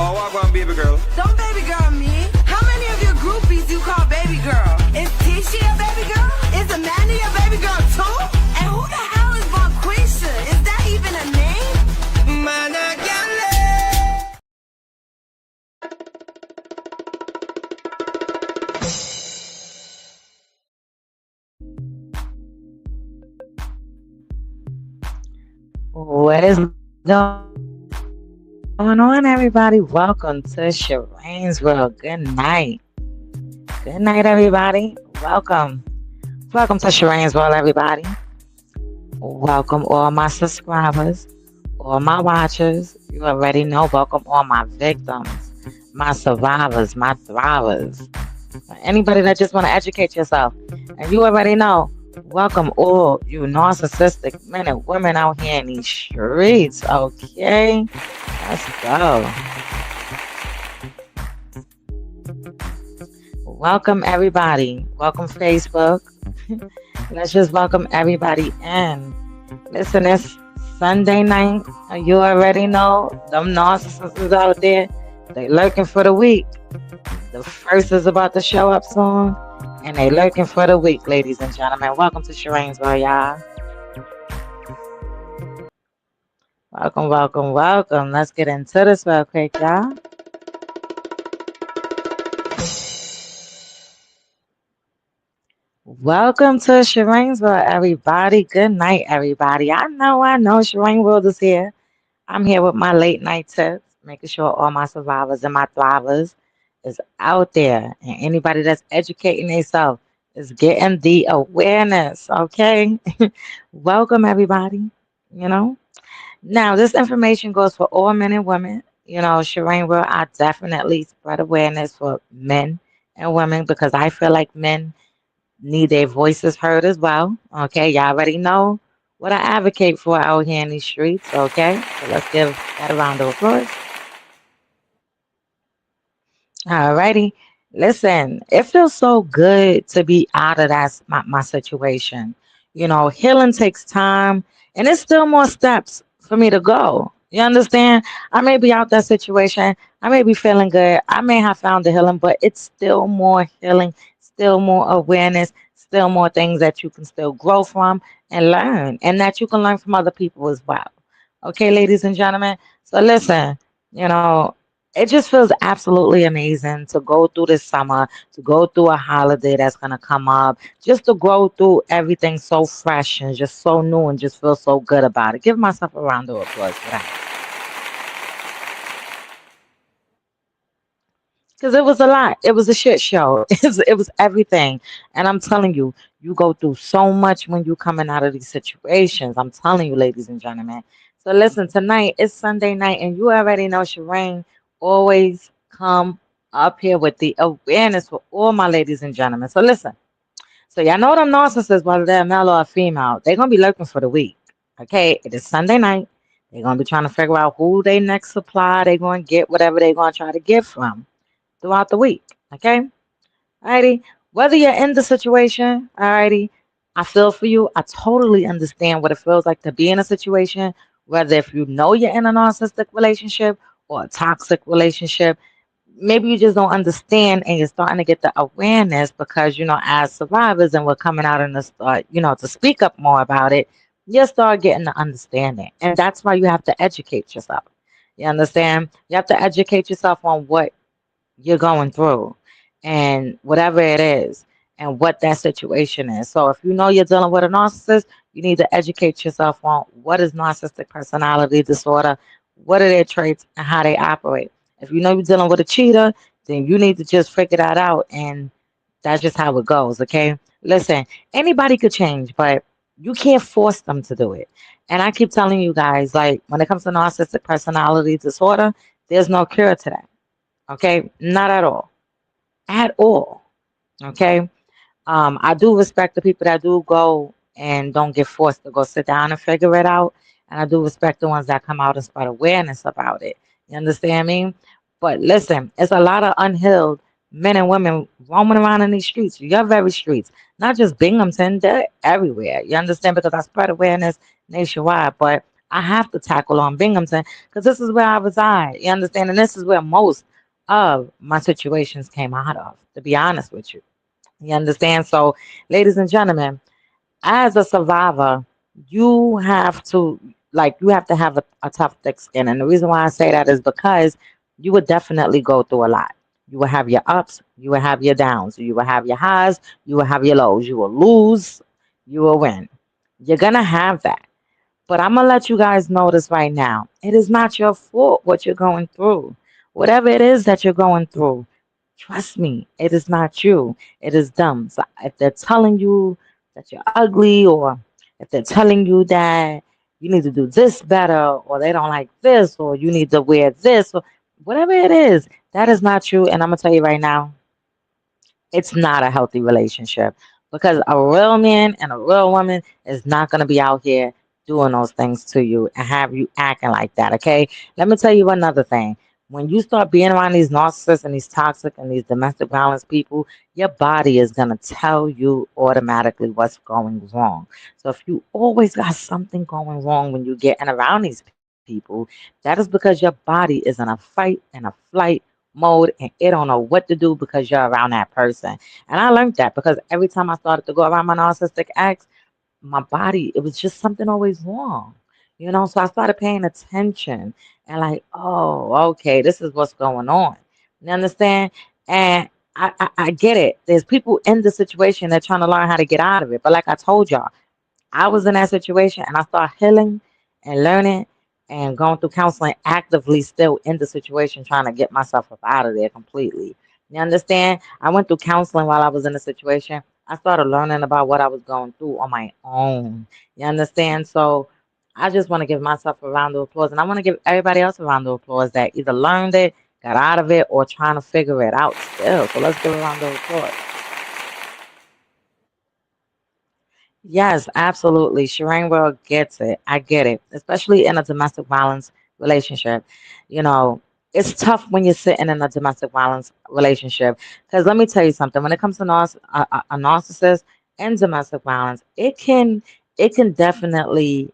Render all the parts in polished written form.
Oh, I want baby girl. Don't baby girl me. How many of your groupies you call baby girl? Is Tisha a baby girl? Is Amanda a baby girl too? And who the hell is Bonquisha? Is that even a name? Man, I can't What is going on, everybody? Welcome to Sharane's World. Good night. Good night, everybody. Welcome. Welcome to Sharane's World, everybody. Welcome all my subscribers, all my watchers. You already know. Welcome all my victims, my survivors, my thrivers. Anybody that just want to educate yourself. And you already know. Welcome all you narcissistic men and women out here in these streets, okay? Let's go. Welcome everybody. Welcome Facebook. Let's just welcome everybody in. Listen, it's Sunday night. You already know them narcissists out there. They lurking for the week. The first is about to show up soon. And they lurking for the week, ladies and gentlemen. Welcome to Sharane's World, y'all. Welcome, welcome, welcome. Let's get into this real quick, y'all. Welcome to Sharane's World, everybody. Good night, everybody. I know Sharane World is here. I'm here with my late night tips, making sure all my survivors and my thrivers is out there, and anybody that's educating themselves is getting the awareness, okay? Welcome everybody. Now this information goes for all men and women. Sharane World, I definitely spread awareness for men and women because I feel like men need their voices heard as well, okay? Y'all already know what I advocate for out here in these streets, okay? So let's give that a round of applause. Alrighty. Listen, it feels so good to be out of my situation. Healing takes time and it's still more steps for me to go. You understand? I may be out that situation. I may be feeling good. I may have found the healing, but it's still more healing, still more awareness, still more things that you can still grow from and learn, and that you can learn from other people as well. Okay, ladies and gentlemen. So listen, you know, it just feels absolutely amazing to go through this summer, to go through a holiday that's going to come up, just to go through everything so fresh and just so new and just feel so good about it. Give myself a round of applause for that. Because it was a lot. It was a shit show. It was everything. And I'm telling you, you go through so much when you coming out of these situations. I'm telling you, ladies and gentlemen. So listen, tonight is Sunday night, and you already know Sharane always come up here with the awareness for all my ladies and gentlemen. So listen. So y'all know them narcissists, whether they're male or female, they're gonna be lurking for the week. Okay, it is Sunday night. They're gonna be trying to figure out who they next supply. They're gonna get whatever they're gonna try to get from throughout the week. Okay? Alrighty. Whether you're in the situation, alrighty, I feel for you. I totally understand what it feels like to be in a situation, whether if you know you're in a narcissistic relationship or a toxic relationship. Maybe you just don't understand and you're starting to get the awareness because, as survivors and we're coming out and to start, to speak up more about it, you start getting the understanding. And that's why you have to educate yourself. You understand? You have to educate yourself on what you're going through and whatever it is and what that situation is. So if you know you're dealing with a narcissist, you need to educate yourself on what is narcissistic personality disorder, what are their traits and how they operate. If you know you're dealing with a cheater, then you need to just figure that out, and that's just how it goes, okay? Listen, anybody could change, but you can't force them to do it. And I keep telling you guys, like, when it comes to narcissistic personality disorder, there's no cure to that. Okay, not at all. At all. Okay. I do respect the people that do go and don't get forced to go sit down and figure it out. And I do respect the ones that come out and spread awareness about it. You understand me? But listen, it's a lot of unhealed men and women roaming around in these streets, your very streets, not just Binghamton, they're everywhere. You understand? Because I spread awareness nationwide, but I have to tackle on Binghamton because this is where I reside. You understand? And this is where most of my situations came out of, to be honest with you. You understand? So, ladies and gentlemen, as a survivor, you have to you have to have a tough thick skin. And the reason why I say that is because you would definitely go through a lot. You will have your ups, you will have your downs, you will have your highs, you will have your lows, you will lose, you will win. You're gonna have that. But I'm gonna let you guys know this right now. It is not your fault what you're going through. Whatever it is that you're going through, trust me, it is not you. It is them. So if they're telling you that you're ugly, or if they're telling you that you need to do this better, or they don't like this, or you need to wear this, or whatever it is, that is not you. And I'm gonna tell you right now, it's not a healthy relationship because a real man and a real woman is not going to be out here doing those things to you and have you acting like that. Okay, let me tell you another thing. When you start being around these narcissists and these toxic and these domestic violence people, your body is going to tell you automatically what's going wrong. So if you always got something going wrong when you get around these people, that is because your body is in a fight and a flight mode and it don't know what to do because you're around that person. And I learned that because every time I started to go around my narcissistic ex, my body, it was just something always wrong. So I started paying attention and oh, okay, this is what's going on. You understand? And I get it. There's people in the situation that trying to learn how to get out of it. But like I told y'all, I was in that situation and I started healing and learning and going through counseling actively still in the situation trying to get myself up out of there completely. You understand? I went through counseling while I was in the situation. I started learning about what I was going through on my own. You understand? So I just want to give myself a round of applause and I want to give everybody else a round of applause that either learned it, got out of it, or trying to figure it out still. So let's give a round of applause. Yes, absolutely. Sharane World gets it. I get it, especially in a domestic violence relationship. You know, it's tough when you're sitting in a domestic violence relationship. Because let me tell you something. When it comes to a narcissist and domestic violence, it can definitely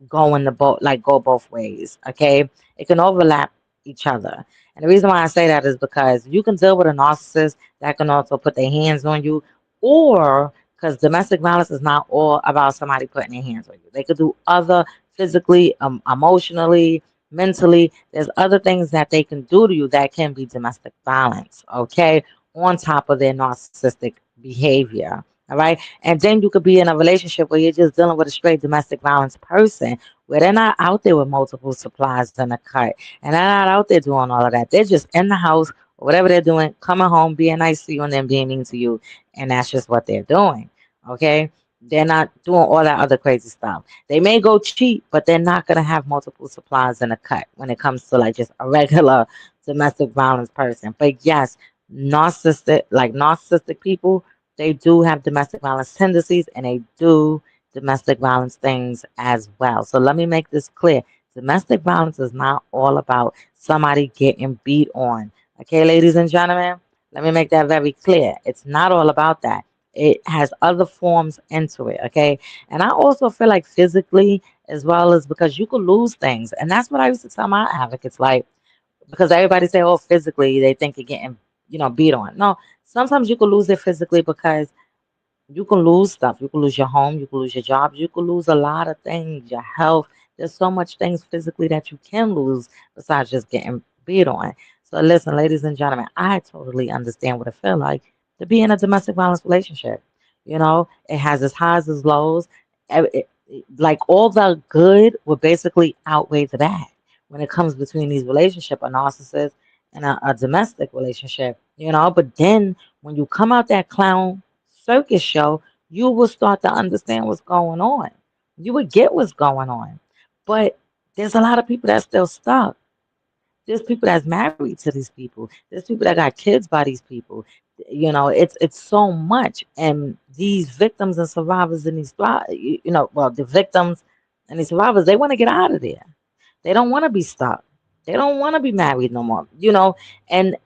go in the both go both ways. Okay, it can overlap each other. And the reason why I say that is because you can deal with a narcissist that can also put their hands on you, or because domestic violence is not all about somebody putting their hands on you. They could do other physically, emotionally, mentally. There's other things that they can do to you that can be domestic violence. Okay, on top of their narcissistic behavior. All right. And then you could be in a relationship where you're just dealing with a straight domestic violence person where they're not out there with multiple supplies and a cut. And they're not out there doing all of that. They're just in the house or whatever they're doing, coming home, being nice to you, and then being mean to you. And that's just what they're doing. Okay. They're not doing all that other crazy stuff. They may go cheap, but they're not going to have multiple supplies and a cut when it comes to just a regular domestic violence person. But yes, narcissistic people, they do have domestic violence tendencies and they do domestic violence things as well. So let me make this clear. Domestic violence is not all about somebody getting beat on. Okay, ladies and gentlemen, let me make that very clear. It's not all about that. It has other forms into it. Okay. And I also feel like physically, as well as because you could lose things. And that's what I used to tell my advocates, because everybody say, oh, physically, they think you're getting, beat on. No, sometimes you could lose it physically because you can lose stuff. You can lose your home. You can lose your job. You can lose a lot of things, your health. There's so much things physically that you can lose besides just getting beat on. So listen, ladies and gentlemen, I totally understand what it feels like to be in a domestic violence relationship. It has its highs, its lows. Like all the good will basically outweigh the bad when it comes between these relationships, a narcissist and a domestic relationship. But then when you come out that clown circus show, you will start to understand what's going on. You would get what's going on. But there's a lot of people that's still stuck. There's people that's married to these people. There's people that got kids by these people. It's so much. And these victims and survivors in these well, the victims and the survivors, they want to get out of there. They don't want to be stuck. They don't want to be married no more. And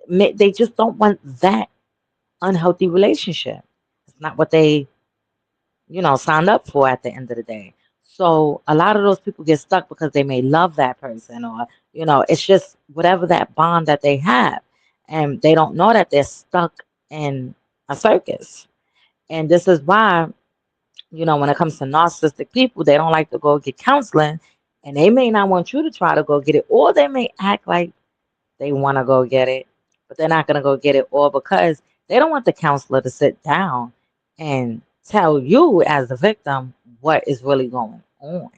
they just don't want that unhealthy relationship. It's not what they signed up for at the end of the day. So a lot of those people get stuck because they may love that person, or it's just whatever that bond that they have, and they don't know that they're stuck in a circus. And this is why, when it comes to narcissistic people, they don't like to go get counseling, and they may not want you to try to go get it, or they may act like they want to go get it, but they're not going to go get it, or because they don't want the counselor to sit down and tell you as the victim what is really going on.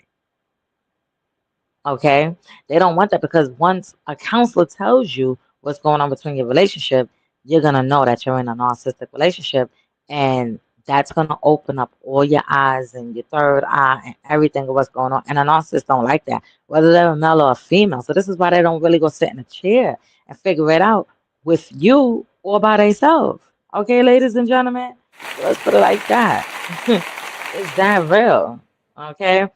Okay? They don't want that, because once a counselor tells you what's going on between your relationship, you're going to know that you're in a narcissistic relationship. And that's going to open up all your eyes and your third eye and everything of what's going on. And a narcissist don't like that, whether they're a male or a female. So this is why they don't really go sit in a chair and figure it out with you or by themselves. Okay, ladies and gentlemen? So let's put it like that. It's that real. Okay?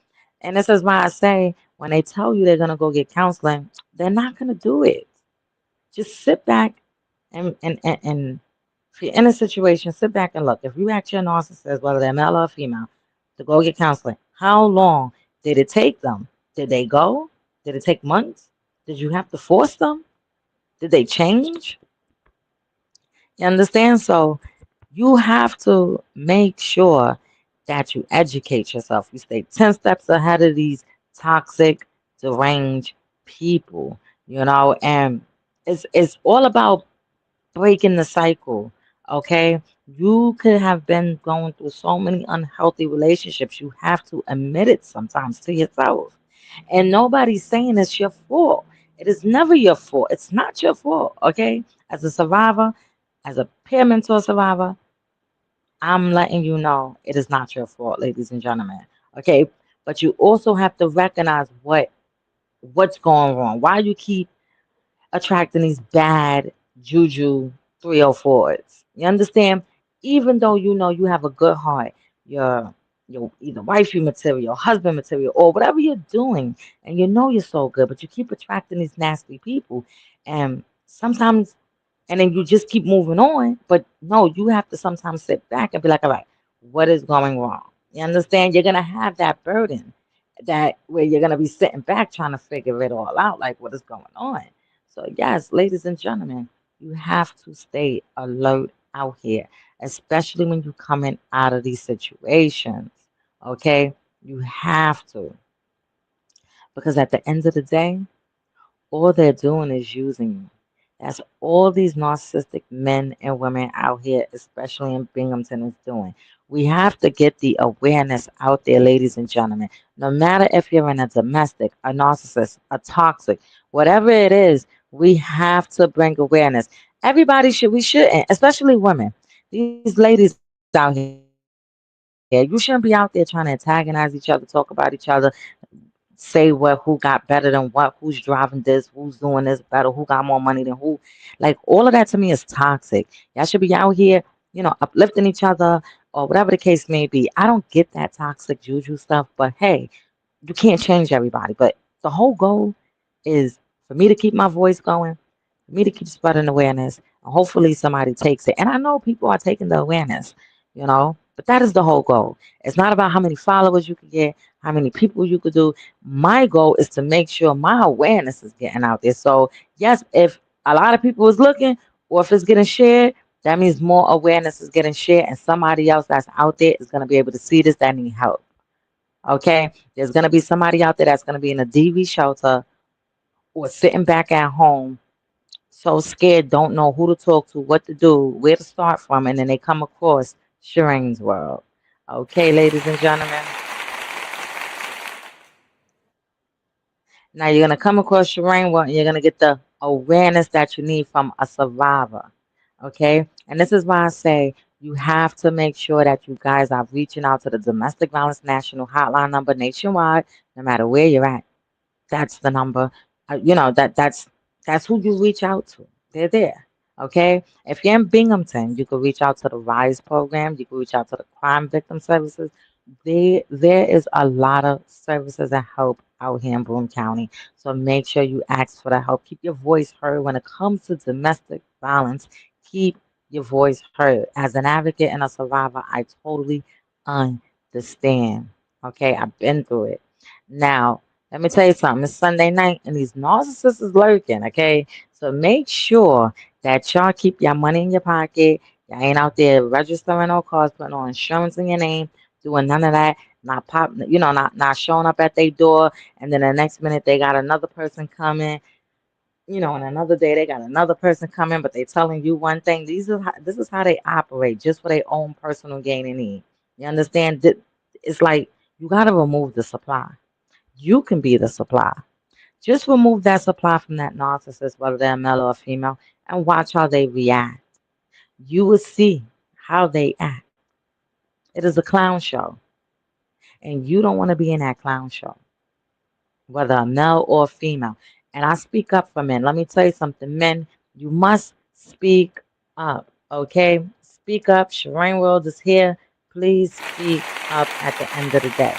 And this is why I say, when they tell you they're gonna go get counseling, they're not gonna do it. Just sit back and if you're in a situation, sit back and look. If you ask your narcissist, whether they're male or female, to go get counseling, how long did it take them? Did they go? Did it take months? Did you have to force them? Did they change? You understand? So you have to make sure that you educate yourself. You stay 10 steps ahead of these toxic, deranged people, and it's all about breaking the cycle. Okay? You could have been going through so many unhealthy relationships. You have to admit it sometimes to yourself. And nobody's saying it's your fault. It is never your fault. It's not your fault. Okay? As a survivor, as a peer mentor survivor, I'm letting you know it is not your fault, ladies and gentlemen. Okay? But you also have to recognize what's going wrong. Why you keep attracting these bad juju 304s. You understand? Even though you know you have a good heart, you're either wifey material, husband material, or whatever you're doing, and you know you're so good, but you keep attracting these nasty people. And sometimes, and then you just keep moving on. But no, you have to sometimes sit back and be like, all right, what is going wrong? You understand? You're gonna have that burden, that where you're gonna be sitting back trying to figure it all out, like what is going on. So yes, ladies and gentlemen, you have to stay alert out here, especially when you're coming out of these situations. Okay, you have to, because at the end of the day, all they're doing is using you. That's all these narcissistic men and women out here, especially in Binghamton, is doing. We have to get the awareness out there, ladies and gentlemen. No matter if you're in a domestic, a narcissist, a toxic, whatever it is, we have to bring awareness. Everybody should, we shouldn't, especially women. These ladies out here, you shouldn't be out there trying to antagonize each other, talk about each other, say who got better than what, who's driving this, who's doing this better, who got more money than who. Like all of that to me is toxic. Y'all should be out here, uplifting each other or whatever the case may be. I don't get that toxic juju stuff, but hey, you can't change everybody. But the whole goal is for me to keep my voice going, for me to keep spreading awareness, and hopefully somebody takes it. And I know people are taking the awareness. But that is the whole goal. It's not about how many followers you could get, how many people you could do. My goal is to make sure my awareness is getting out there. So yes, if a lot of people is looking, or if it's getting shared, that means more awareness is getting shared, and somebody else that's out there is going to be able to see this that need help. Okay, there's going to be somebody out there that's going to be in a DV shelter or sitting back at home, so scared, don't know who to talk to, what to do, where to start from, and then they come across Sharane's world. Okay, ladies and gentlemen. Now you're gonna come across Sharane world, and you're gonna get the awareness that you need from a survivor. Okay? And this is why I say you have to make sure that you guys are reaching out to the Domestic Violence National Hotline number nationwide, no matter where you're at. That's the number. That's who you reach out to. They're there. Okay. If you're in Binghamton, you can reach out to the RISE program. You can reach out to the Crime Victim Services. There is a lot of services and help out here in Broome County. So make sure you ask for the help. Keep your voice heard when it comes to domestic violence. Keep your voice heard. As an advocate and a survivor, I totally understand. Okay, I've been through it. Now, let me tell you something. It's Sunday night and these narcissists is lurking, okay? So make sure that y'all keep your money in your pocket. Y'all ain't out there registering no cars, putting on insurance in your name, doing none of that. Not pop, not showing up at their door, and then the next minute they got another person coming. And another day they got another person coming, but they telling you one thing. This is how they operate, just for their own personal gain and need. You understand? It's like you got to remove the supply. You can be the supply. Just remove that supply from that narcissist, whether they're male or female, and watch how they react. You will see how they act. It is a clown show, and you don't want to be in that clown show, whether a male or female. And I speak up for men. Let me tell you something, men, you must speak up, okay? Speak up. Sharane World is here. Please speak up at the end of the day.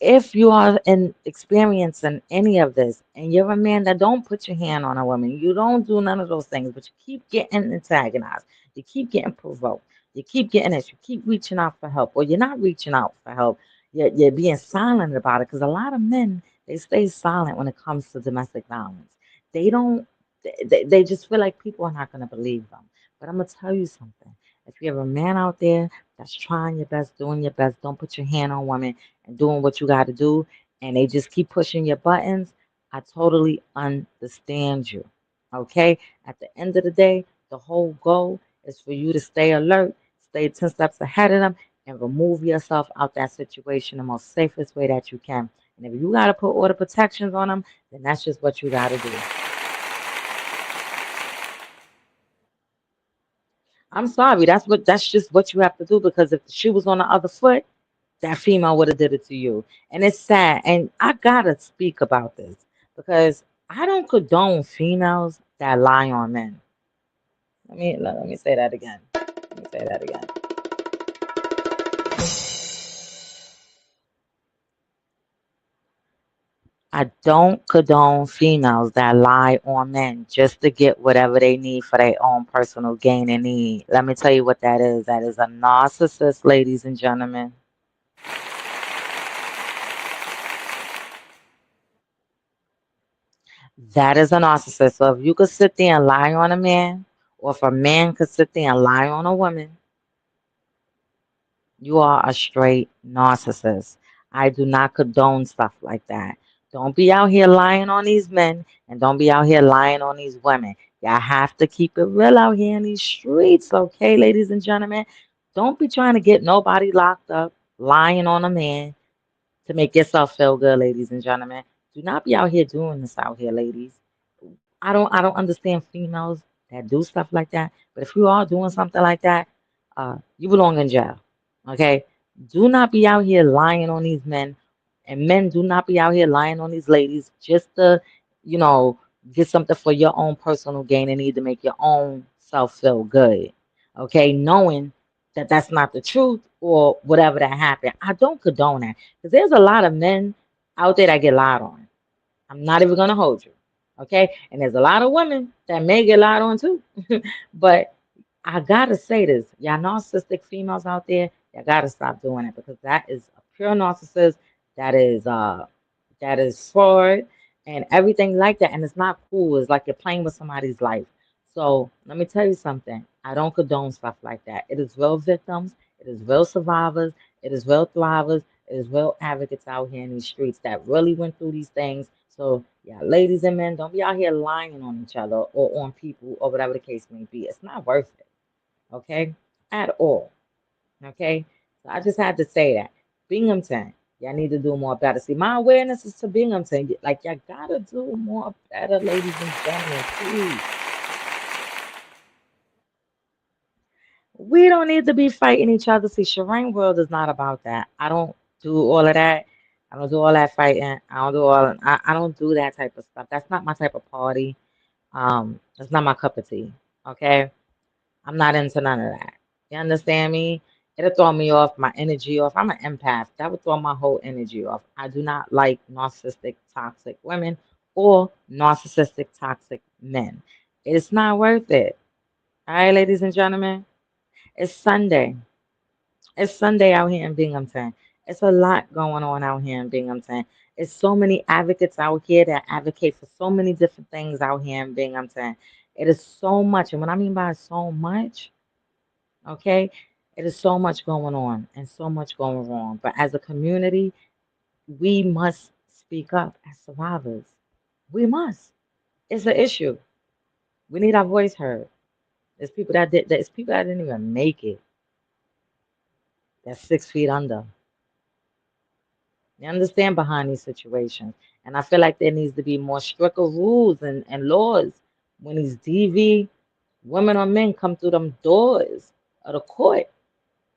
If you are experiencing any of this and you're a man that don't put your hand on a woman, you don't do none of those things, but you keep getting antagonized, you keep getting provoked, you keep getting this, you keep reaching out for help, or you're not reaching out for help, you're being silent about it, because a lot of men, they stay silent when it comes to domestic violence. They don't, they just feel like people are not going to believe them. But I'm going to tell you something. If you have a man out there that's trying your best, doing your best, don't put your hand on women and doing what you got to do, and they just keep pushing your buttons, I totally understand you. Okay? At the end of the day, the whole goal is for you to stay alert, stay 10 steps ahead of them, and remove yourself out that situation the most safest way that you can. And if you got to put order protections on them, then that's just what you got to do. I'm sorry, that's just what you have to do, because if the shoe was on the other foot, that female would have did it to you. And it's sad. And I gotta speak about this because I don't condone females that lie on men. Let me say that again. Let me say that again. I don't condone females that lie on men just to get whatever they need for their own personal gain and need. Let me tell you what that is. That is a narcissist, ladies and gentlemen. That is a narcissist. So if you could sit there and lie on a man, or if a man could sit there and lie on a woman, you are a straight narcissist. I do not condone stuff like that. Don't be out here lying on these men, and don't be out here lying on these women. Y'all have to keep it real out here in these streets, okay, ladies and gentlemen? Don't be trying to get nobody locked up lying on a man to make yourself feel good, ladies and gentlemen. Do not be out here doing this out here, ladies. I don't understand females that do stuff like that. But if you are doing something like that, you belong in jail. Okay? Do not be out here lying on these men, and men do not be out here lying on these ladies just to, you know, get something for your own personal gain and need to make your own self feel good. Okay? Knowing that that's not the truth or whatever that happened. I don't condone that, because there's a lot of men out there that get lied on. I'm not even gonna hold you. Okay? And there's a lot of women that may get lied on too. But I gotta say this, y'all narcissistic females out there, y'all gotta stop doing it, because that is a pure narcissist. That is that is fraud and everything like that. And it's not cool. It's like you're playing with somebody's life. So let me tell you something. I don't condone stuff like that. It is real victims, it is real survivors, it is real thrivers, it is real advocates out here in these streets that really went through these things. So yeah, ladies and men, don't be out here lying on each other or on people or whatever the case may be. It's not worth it, okay? At all, okay? So I just had to say that. Binghamton, y'all need to do more better. See, my awareness is to Binghamton. Like, y'all gotta do more better, ladies and gentlemen, please. We don't need to be fighting each other. See, Sharane World is not about that. I don't do all of that. I don't do all that fighting. I don't do that type of stuff. That's not my type of party. It's not my cup of tea. Okay? I'm not into none of that. You understand me? It'll throw me off, my energy off. I'm an empath. That would throw my whole energy off. I do not like narcissistic, toxic women or narcissistic, toxic men. It's not worth it. All right, ladies and gentlemen? It's Sunday. It's Sunday out here in Binghamton. It's a lot going on out here in Binghamton. It's so many advocates out here that advocate for so many different things out here in Binghamton. It is so much. And what I mean by so much, okay, it is so much going on and so much going wrong. But as a community, we must speak up as survivors. We must. It's an issue. We need our voice heard. There's people that didn't even make it. That's 6 feet under. You understand behind these situations. And I feel like there needs to be more stricter rules and laws when these DV women or men come through them doors of the court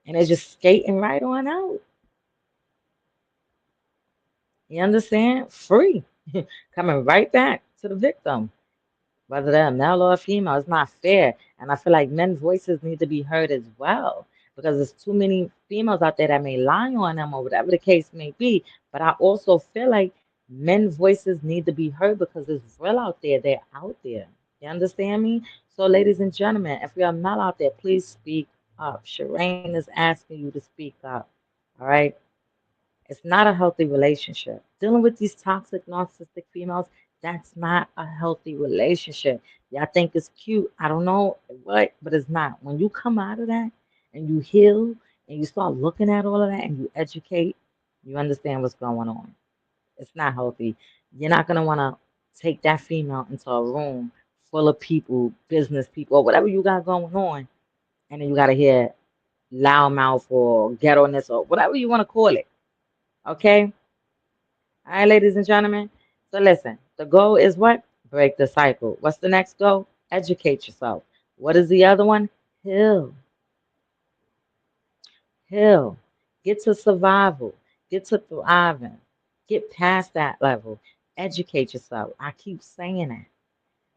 and they're just skating right on out. You understand? Free. Coming right back to the victim. Whether they're a male or a female, it's not fair. And I feel like men's voices need to be heard as well because there's too many females out there that may lie on them or whatever the case may be. But I also feel like men's voices need to be heard because it's real out there. They're out there. You understand me? So, ladies and gentlemen, if you're a male out there, please speak up. Sharane is asking you to speak up. All right? It's not a healthy relationship. Dealing with these toxic, narcissistic females, that's not a healthy relationship. Y'all think it's cute. I don't know what, but it's not. When you come out of that and you heal and you start looking at all of that and you educate, you understand what's going on. It's not healthy. You're not going to want to take that female into a room full of people, business people, or whatever you got going on, and then you got to hear loudmouth or ghetto-ness or whatever you want to call it. Okay? All right, ladies and gentlemen. So listen, the goal is what? Break the cycle. What's the next goal? Educate yourself. What is the other one? Heal. Heal. Get to survival. Get to thriving. Get past that level. Educate yourself. I keep saying that.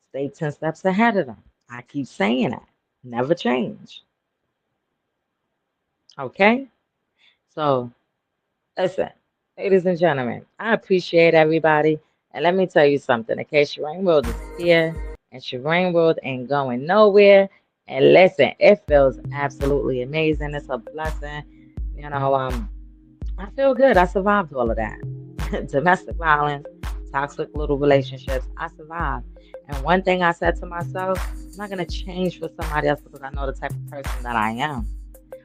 Stay 10 steps ahead of them. I keep saying that. Never change. Okay? So listen, ladies and gentlemen, I appreciate everybody. And let me tell you something. Okay, Sharane World is here, and Sharane World ain't going nowhere. And listen, it feels absolutely amazing. It's a blessing. You know, I feel good. I survived all of that. Domestic violence, toxic little relationships. I survived. And one thing I said to myself, I'm not gonna change for somebody else because I know the type of person that I am.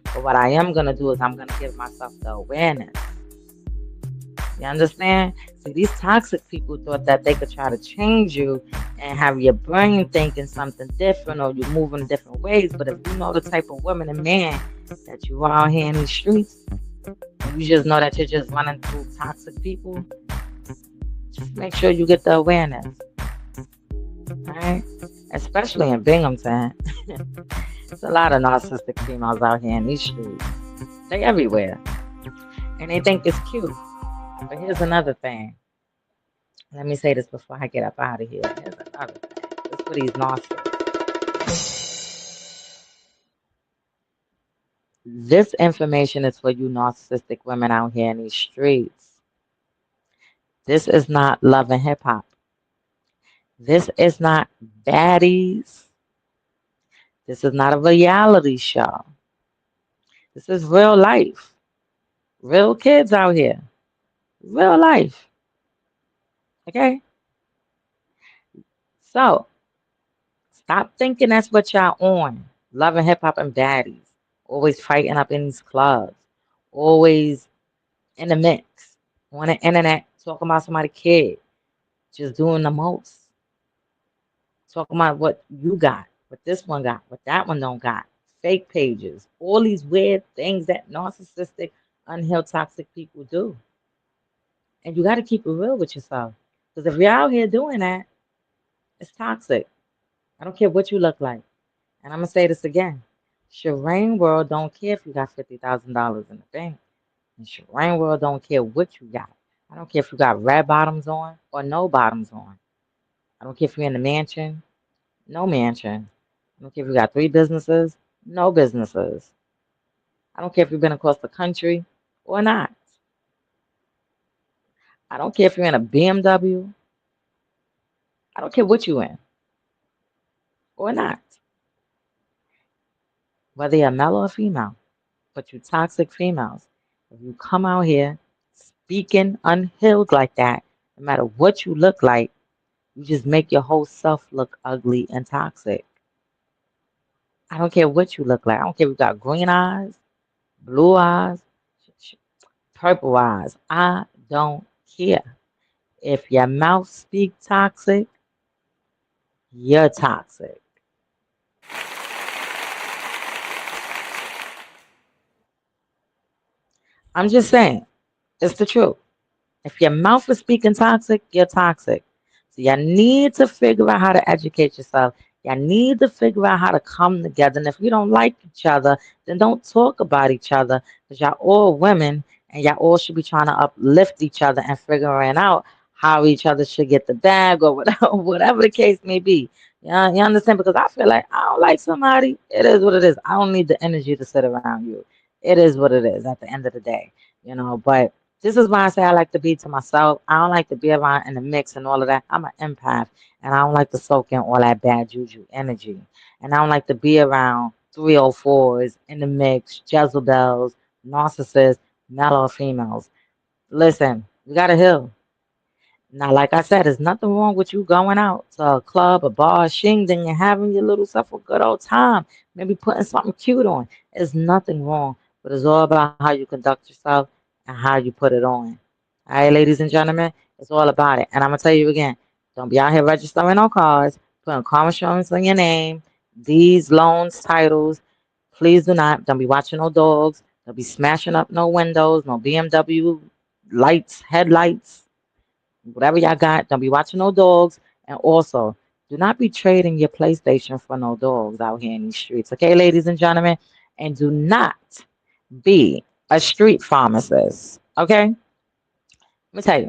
But what I am gonna do is I'm gonna give myself the awareness. You understand? See, these toxic people thought that they could try to change you and have your brain thinking something different or you move in different ways. But if you know the type of woman and man that you are out here in these streets, and you just know that you're just running through toxic people, just make sure you get the awareness. Alright? Especially in Binghamton. There's a lot of narcissistic females out here in these streets. They everywhere. And they think it's cute. But here's another thing. Let me say this before I get up out of here. Here's another thing. It's for these narcissists. This information is for you narcissistic women out here in these streets. This is not love and hip hop. This is not baddies. This is not a reality show. This is real life. Real kids out here. Real life. Okay? So, stop thinking that's what y'all on. Love and hip hop and baddies. Always fighting up in these clubs. Always in the mix. On the internet talking about somebody's kid. Just doing the most. Talking about what you got. What this one got. What that one don't got. Fake pages. All these weird things that narcissistic, unhealed, toxic people do. And you got to keep it real with yourself. Because if you're out here doing that, it's toxic. I don't care what you look like. And I'm going to say this again. Sharane World don't care if you got $50,000 in the bank. And Sharane World don't care what you got. I don't care if you got red bottoms on or no bottoms on. I don't care if you're in the mansion, no mansion. I don't care if you got 3 businesses, no businesses. I don't care if you've been across the country or not. I don't care if you're in a BMW. I don't care what you're in or not. whether you're male or female, but you toxic females, if you come out here speaking unhealed like that, no matter what you look like, you just make your whole self look ugly and toxic. I don't care what you look like. I don't care if you got green eyes, blue eyes, purple eyes. I don't care. If your mouth speak toxic, you're toxic. I'm just saying, it's the truth. If your mouth is speaking toxic, you're toxic. So y'all need to figure out how to educate yourself. Y'all need to figure out how to come together. And if you don't like each other, then don't talk about each other. Because y'all all women and y'all all should be trying to uplift each other and figuring out how each other should get the bag or whatever, whatever the case may be. Yeah, you understand? Because I feel like I don't like somebody. It is what it is. I don't need the energy to sit around you. It is what it is at the end of the day. But this is why I say I like to be to myself. I don't like to be around in the mix and all of that. I'm an empath, and I don't like to soak in all that bad juju energy. And I don't like to be around 304s in the mix, Jezebels, narcissists, male or females. Listen, we got to heal. Now, like I said, there's nothing wrong with you going out to a club, a bar, a shingding, and having your little self a good old time. Maybe putting something cute on. There's nothing wrong, but it's all about how you conduct yourself and how you put it on. All right, ladies and gentlemen, it's all about it. And I'm gonna tell you again, don't be out here registering no cars, putting car insurance on your name, these loans, titles. Please do not. Don't be watching no dogs. Don't be smashing up no windows, no BMW lights, headlights. Whatever y'all got, don't be watching no dogs. And also, do not be trading your PlayStation for no dogs out here in these streets. Okay, ladies and gentlemen? And do not be a street pharmacist. Okay? Let me tell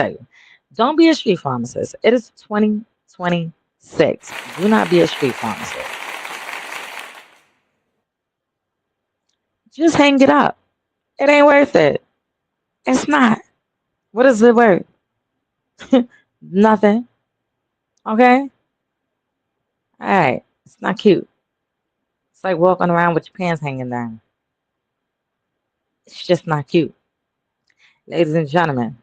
you. Don't be a street pharmacist. It is 2026. Do not be a street pharmacist. Just hang it up. It ain't worth it. It's not. What is it worth? Nothing. Okay? Alright. It's not cute. It's like walking around with your pants hanging down. It's just not cute. Ladies and gentlemen,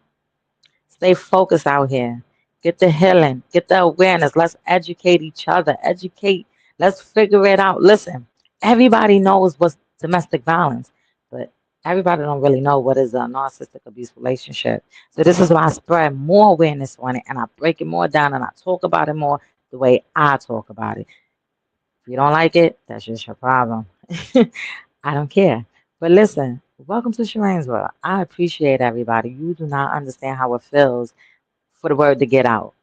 stay focused out here. Get the healing. Get the awareness. Let's educate each other. Educate. Let's figure it out. Listen, everybody knows what's domestic violence, but everybody don't really know what is a narcissistic abuse relationship. So this is why I spread more awareness on it, and I break it more down, and I talk about it more the way I talk about it. If you don't like it, that's just your problem. I don't care. But listen, welcome to Sharane's World. I appreciate everybody. You do not understand how it feels for the word to get out.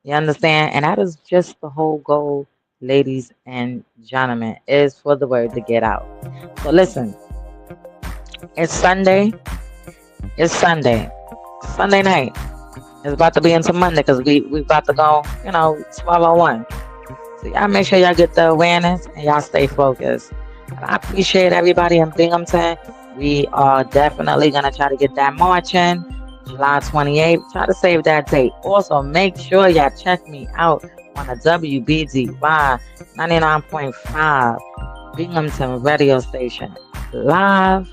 You understand? And that is just the whole goal, ladies and gentlemen, is for the word to get out. So listen, it's Sunday. It's Sunday. Sunday night. It's about to be into Monday because we about to go, 12:01. So y'all make sure y'all get the awareness and y'all stay focused. And I appreciate everybody in Binghamton. We are definitely going to try to get that march in July 28th. Try to save that date. Also, make sure y'all check me out on the WBDY 99.5 Binghamton radio station. Live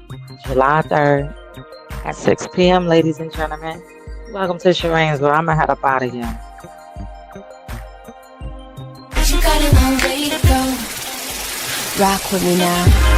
July 3rd at 6 p.m., ladies and gentlemen. Welcome to Sharane's World. I'm going to head up out of here. You got a long way to go. Rock with me now.